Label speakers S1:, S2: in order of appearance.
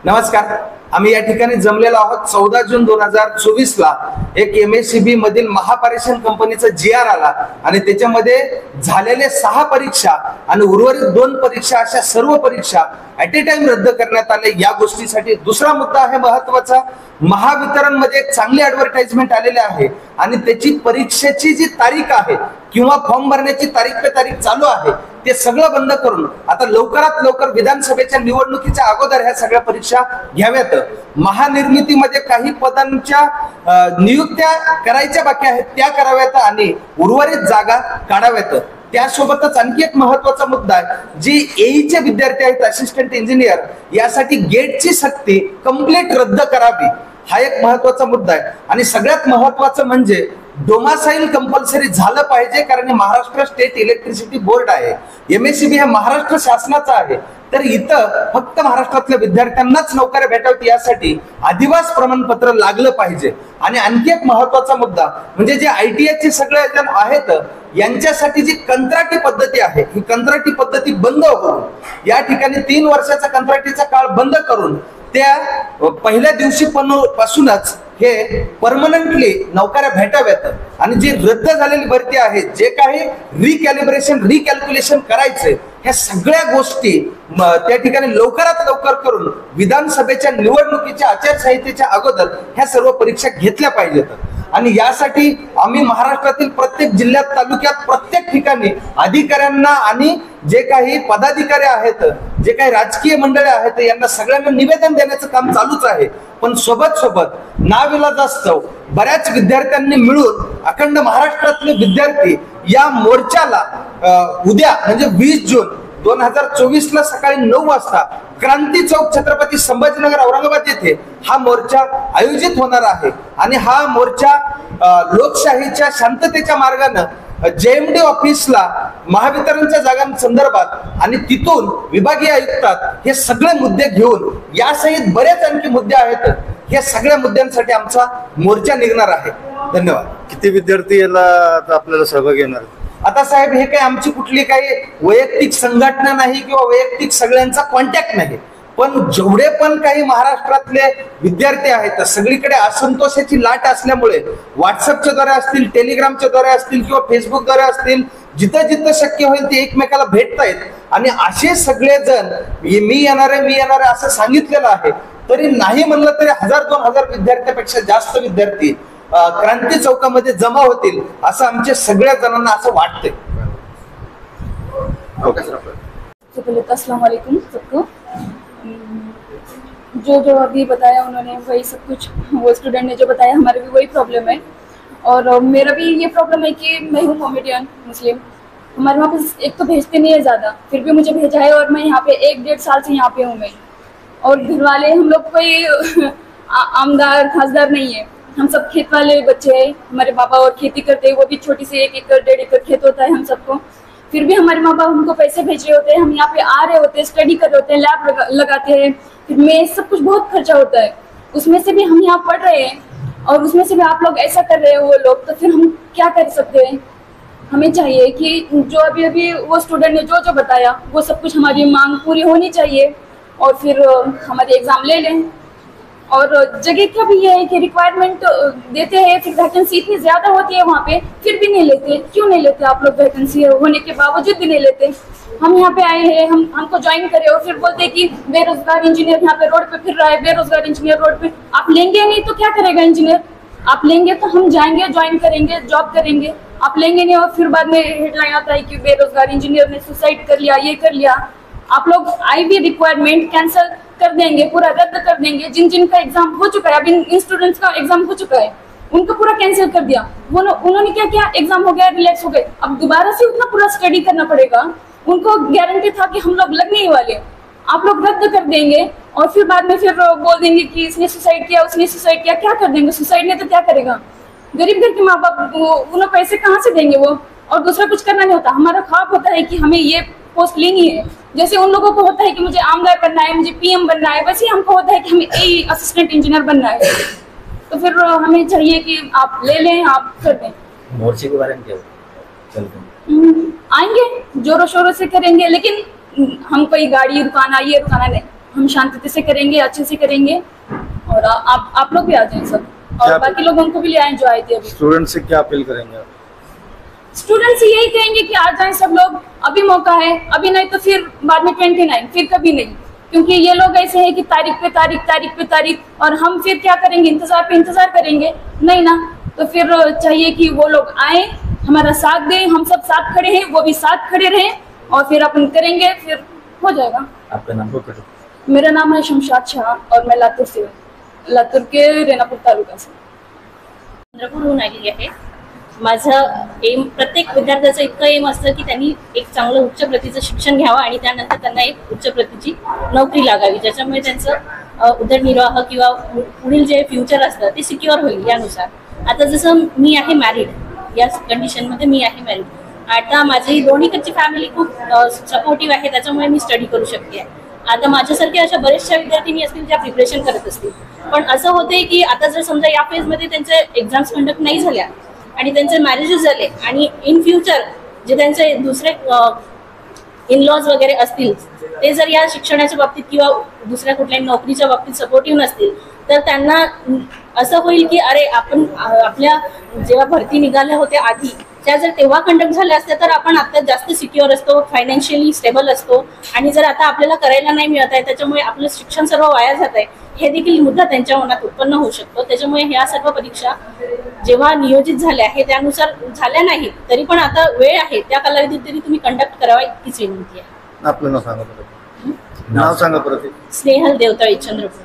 S1: नमस्कार. आम्ही या ठिकाणी जमलेलो आहोत 14 जून 2024 ला एक MSCB मधील महापारेषण कंपनीचा GR आला आणि त्याच्यामध्ये झालेले 6 परीक्षा आणि उर्वरित 2 परीक्षा अशा सर्व परीक्षा ऍट ए टाइम रद्द करण्यात आले. या गोष्टीसाठी दुसरा मुद्दा आहे महत्वाचा, महावितरण मध्ये एक चांगली ऍडव्हर्टाइजमेंट आलेली आहे आणि त्याची परीक्षेची जी तारीख आहे किंवा फॉर्म भरण्याची तारीख पे तारीख चालू आहे ते सगळं बंद करून आता लवकरात लवकर विधानसभेच्या निवडणुकीच्या अगोदर ह्या सगळ्या परीक्षा घ्याव्यात. महानिर्मितीमध्ये काही पदांच्या नियुक्त्या करायच्या बाकी आहेत त्या कराव्यात आणि उर्वरित जागा काढाव्यात. त्यासोबतच आणखी एक महत्वाचा मुद्दा आहे, जी AE विद्यार्थी आहेत असिस्टंट इंजिनियर यासाठी गेटची सक्ती कंप्लीट रद्द करावी हा एक महत्वाचा मुद्दा आहे. आणि सगळ्यात महत्वाचं म्हणजे डोमासाईल कंपल्सरी झालं पाहिजे, कारण महाराष्ट्र स्टेट इलेक्ट्रिसिटी बोर्ड आहे. MSCB हे महाराष्ट्र शासनाचा आहे, तर इथं फक्त महाराष्ट्रातल्या विद्यार्थ्यांनाच नोकऱ्या भेटाव्यात यासाठी अधिवास प्रमाणपत्र लागलं पाहिजे. आणि आणखी एक महत्वाचा मुद्दा म्हणजे जे ITI चे सगळे जण आहेत यांच्यासाठी जी कंत्राटी पद्धती आहे ही कंत्राटी पद्धती बंद होऊन या ठिकाणी 3 वर्षाचा कंत्राटीचा काळ बंद करून त्या पहिल्या दिवशी पासूनच हे परमनंटली नोकऱ्या भेटाव्यात. आणि जी रद्द झालेली भरती आहे, जे काही रिकॅलिब्रेशन रिकॅल्क्युलेशन करायचे ह्या सगळ्या गोष्टी त्या ठिकाणी लवकरात लवकर करून विधानसभेच्या निवडणुकीच्या आचारसंहितेच्या अगोदर ह्या सर्व परीक्षा घेतल्या पाहिजेत. आणि यासाठी आम्ही महाराष्ट्रातील प्रत्येक जिल्ह्यात तालुक्यात प्रत्येक ठिकाणी अधिकाऱ्यांना आणि जे काही पदाधिकारी आहेत, जे काही राजकीय मंडळे आहेत यांना सगळ्यांना निवेदन देण्याचं काम चालूच आहे. पण सोबत सोबत नाविलाजास्तव बऱ्याच विद्यार्थ्यांनी मिळून अखंड महाराष्ट्रातले विद्यार्थी या मोर्चाला उद्या म्हणजे 20 जून 2024 ला सकाळी 9 वाजता क्रांती चौक छत्रपती संभाजीनगर औरंगाबाद येथे हा मोर्चा आयोजित होणार आहे. आणि हा मोर्चा लोकशाहीच्या शांततेच्या मार्गाने JMD ऑफिसला महावितरणच्या जागांसंदर्भात आणि तिथून विभागीय आयुक्तात हे सगळे मुद्दे घेऊन यासहित बरेच आणखी मुद्दे आहेत, या सगळ्या मुद्द्यांसाठी आमचा मोर्चा निघणार आहे. धन्यवाद.
S2: किती विद्यार्थी याला आपल्याला सहभाग घेणार?
S1: आता साहेब हे काही आमची कुठली काही वैयक्तिक संघटना नाही किंवा वैयक्तिक सगळ्यांचा कॉन्टॅक्ट नाही, पण जेवढे पण काही महाराष्ट्रातले विद्यार्थी आहेत सगळीकडे असंतोषाची लाट असल्यामुळे व्हॉट्सअपच्या द्वारे असतील, टेलिग्रामच्या द्वारे असतील किंवा फेसबुकद्वारे असतील, जिथं जिथं शक्य होईल ते एकमेकाला भेटतायत. आणि असे सगळेजण मी येणार आहे असं सांगितलेलं आहे, तरी नाही म्हणलं तरी 1000-2000 विद्यार्थ्यापेक्षा जास्त विद्यार्थी क्रांती चौकामध्ये जमा होतील असं आमच्या सगळ्या जणांना असं वाटतंय.
S3: अस्सलाम वालेकुम सबको. जो अभी बताया उन्होंने वही सब कुछ, वो स्टूडेंट ने जो बताया हमारे भी वही प्रॉब्लम है. और मेरा भी ये प्रॉब्लम है कि मैं हूँ मोमेडियन मुस्लिम, हमारे वहाँ पे एक तो भेजते नहीं है ज़्यादा, फिर भी मुझे भेजा है और मैं यहाँ पे 1-1.5 साल से यहाँ पे हूँ मैं. और घर वाले हम लोग कोई आमदार खासदार नहीं है, हम सब खेत वाले बच्चे हैं. हमारे पापा और खेती करते हैं, वो भी छोटी सी 1 एकड़ 1.5 एकड़ खेत होता है हम सबको. फिर भी हमारे माँ बाप हमको पैसे भेज रहे होते हैं, हम यहाँ पे आ रहे होते हैं, स्टडी कर रहे होते हैं, लैब लगाते हैं, फिर में सब कुछ बहुत खर्चा होता है. उसमें से भी हम यहाँ पढ़ रहे हैं और उसमें से भी आप लोग ऐसा कर रहे हो वो लोग, तो फिर हम क्या कर सकते हैं. हमें चाहिए कि जो अभी वो स्टूडेंट ने जो बताया वो सब कुछ हमारी मांग पूरी होनी चाहिए और फिर हमारे एग्ज़ाम ले लें. और जगह का भी ये है कि रिक्वायरमेंट देते हैं, फिर वैकेंसी इतनी ज़्यादा होती है वहाँ पे, फिर भी नहीं लेते. क्यों नहीं लेते आप लोग? वैकेंसी होने के बावजूद भी नहीं लेते. हम यहाँ पे आए हैं, हमको ज्वाइन करे और फिर बोलते हैं कि बेरोजगार इंजीनियर यहाँ पे रोड पे फिर रहा है, बेरोजगार इंजीनियर रोड पे. आप लेंगे नहीं तो क्या करेगा इंजीनियर? आप लेंगे तो हम जाएंगे, ज्वाइन करेंगे, जॉब करेंगे. आप लेंगे नहीं और फिर बाद में हेडलाइन आता है कि बेरोजगार इंजीनियर ने सुसाइड कर लिया, ये कर लिया. आप लोग IB रिक्वायरमेंट कैंसिल कर देंगे, पूरा रद्द कर देंगे. जिनका एग्जाम हो चुका है, अभी इन स्टूडेंट्स का एग्जाम हो चुका है, उनको पूरा कैंसिल कर दिया. उन्होंने क्या किया, एग्जाम हो गया, रिलैक्स हो गए, अब दोबारा से उतना पूरा स्टडी करना पड़ेगा. उनको गारंटी था कि हम लोग लगने ही वाले, आप लोग रद्द कर देंगे और फिर बाद में फिर बोल देंगे कि इसने सुसाइड किया, उसने सुसाइड किया. क्या कर देंगे? सुसाइड ने तो क्या करेगा? गरीब घर के माँ बाप उन्हें पैसे कहाँ से देंगे वो? और दूसरा कुछ करना नहीं होता. हमारा ख्वाब होता है कि हमें ये पोस्ट लेनी है, जैसे उन लोगों को होता है कि मुझे आमदार बनना है, मुझे PM बनना है, वैसे ही हमको होता है कि हमें AE असिस्टेंट इंजीनियर बनना है. तो फिर हमें चाहिए कि आप ले लें, आप कर दें.
S4: मोर्चे के बारे में क्या
S3: आएंगे, जोरों शोरों से करेंगे, लेकिन हम कोई गाड़ी रुकाना ये रुकाना नहीं, हम हम शांति से करेंगे, अच्छे से करेंगे। और आप लोग भी आ जाएं सब, और
S2: क्या-
S3: बाकी लोगों को भी ले आए जो आए थे अभी।
S2: स्टूडेंट से क्या अपील करेंगे आप?
S3: स्टूडेंट से यही कहेंगे कि आ जाएं सब लोग, अभी मौका है, अभी नहीं तो फिर बाद में 29, फिर कभी नहीं। क्योंकि ये लोग ऐसे हैं कि तारीख पे तारीख, तारीख पे तारीख, और हम फिर क्या करेंगे, इंतजार पे इंतजार करेंगे, नहीं ना। तो फिर चाहिए कि वो लोग आए, हमारा साथ दें, हम सब साथ खड़े हैं, वो भी साथ खड़े रहें, और फिर अपन करेंगे, फिर हो जाएगा।
S1: आपका नाम?
S3: मेरा नाम है शमशाद शाह और मैं लातूर से, लातूर के रेणापूर तालुका से
S4: चंद्रपूरहून आलेली आहे। माझं एम, प्रत्येक विद्यार्थ्याचं इतकं एम असतं की त्यांनी एक चांगलं उच्च प्रतीचं शिक्षण घ्यावं आणि त्यानंतर त्यांना एक उच्च प्रतीची नोकरी लागावी, ज्याच्यामुळे त्यांचं उदरनिर्वाह किंवा पुढील जे फ्युचर असतं ते सिक्युअर होईल यानुसार। आता जसं मी आहे मॅरिड, या कंडिशनमध्ये मी आहे मॅरिड, आता माझी दोन्हीकडची फॅमिली खूप सपोर्टिव्ह आहे, त्याच्यामुळे मी स्टडी करू शकते। आता माझ्यासारख्या अशा बऱ्याचशा विद्यार्थिनी असतील ज्या प्रिपरेशन करत असतील, पण असं होते की आता जर समजा या फेजमध्ये त्यांचे एक्झाम्स कंडक्ट नाही झाल्या आणि त्यांचे मॅरेजेस झाले आणि इन फ्युचर जे त्यांचे दुसरे इन लॉज वगैरे असतील ते जर या शिक्षणाच्या बाबतीत किंवा दुसऱ्या कुठल्याही नोकरीच्या बाबतीत सपोर्टिव्ह नसतील, तर त्यांना असं होईल की अरे आपण आपल्या जेव्हा भरती निघाल्या होत्या आधी त्या जर तेव्हा कंडक्ट झाल्या असत्या तर आपण आता जास्त सिक्युअर असतो, फायनान्शियली स्टेबल असतो, आणि जर आता आपल्याला करायला नाही मिळत आहे त्याच्यामुळे आपलं शिक्षण सर्व वाया जात आहे, हे देखील मुद्दा त्यांच्या मनात उत्पन्न होऊ शकतो। त्याच्यामुळे ह्या सर्व परीक्षा जेव्हा नियोजित झाल्या आहे त्यानुसार झाल्या नाही तरी पण आता वेळ आहे, त्या कालावधीत तरी तुम्ही कंडक्ट करावा इतकीच विनंती आहे।
S2: आपलं नाव सांगा परत. नाव सांगा परत.
S4: स्नेहल देवतळे, चंद्रपूर।